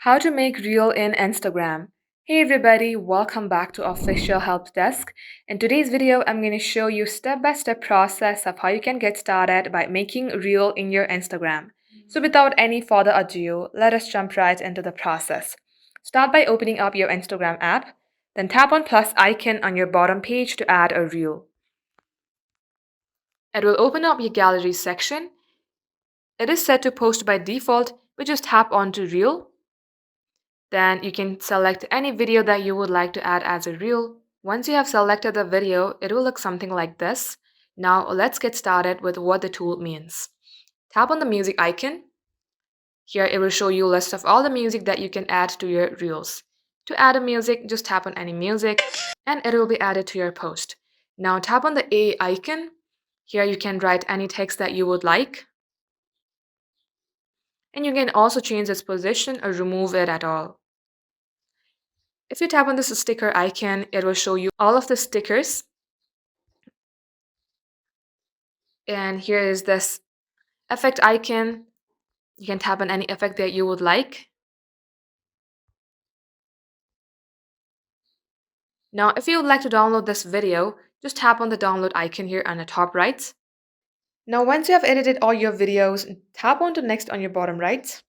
How to make reel in Instagram. Hey everybody, welcome back to Official Help Desk. In today's video, I'm going to show you step-by-step process of how you can get started by making reel in your Instagram. So without any further ado, let us jump right into the process. Start by opening up your Instagram app, then tap on plus icon on your bottom page to add a reel. It will open up your gallery section. It is set to post by default, but just tap onto reel. Then you can select any video that you would like to add as a reel. Once you have selected the video, it will look something like this. Now let's get started with what the tool means. Tap on the music icon. Here it will show you a list of all the music that you can add to your reels. To add a music, just tap on any music and it will be added to your post. Now tap on the A icon. Here you can write any text that you would like. And you can also change its position or remove it at all. If you tap on this sticker icon, it will show you all of the stickers. And here is this effect icon. You can tap on any effect that you would like. Now, if you would like to download this video, just tap on the download icon here on the top right. Now, once you have edited all your videos, tap on to next on your bottom right.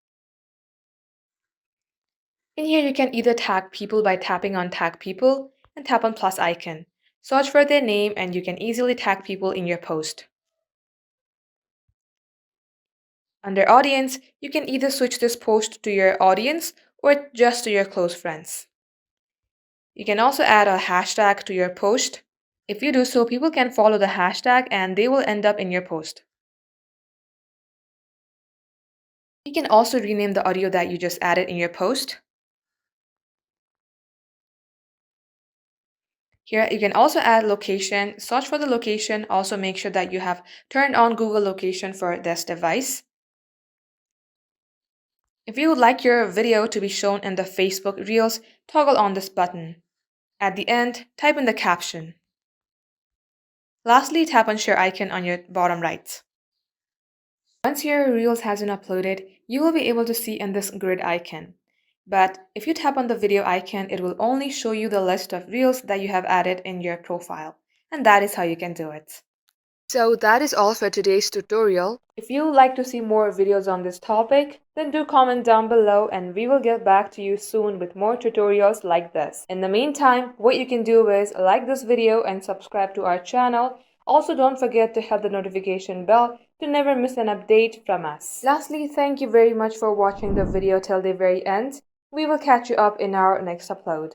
In here, you can either tag people by tapping on tag people and tap on plus icon. Search for their name and you can easily tag people in your post. Under audience, you can either switch this post to your audience or just to your close friends. You can also add a hashtag to your post. If you do so, people can follow the hashtag and they will end up in your post. You can also rename the audio that you just added in your post. Here, you can also add location, search for the location, also make sure that you have turned on Google location for this device. If you would like your video to be shown in the Facebook Reels, toggle on this button. At the end, type in the caption. Lastly, tap on share icon on your bottom right. Once your Reels has been uploaded, you will be able to see in this grid icon. But if you tap on the video icon, it will only show you the list of Reels that you have added in your profile. And that is how you can do it. So that is all for today's tutorial. If you would like to see more videos on this topic, then do comment down below and we will get back to you soon with more tutorials like this. In the meantime, what you can do is like this video and subscribe to our channel. Also, don't forget to hit the notification bell to never miss an update from us. Lastly, thank you very much for watching the video till the very end. We will catch you up in our next upload.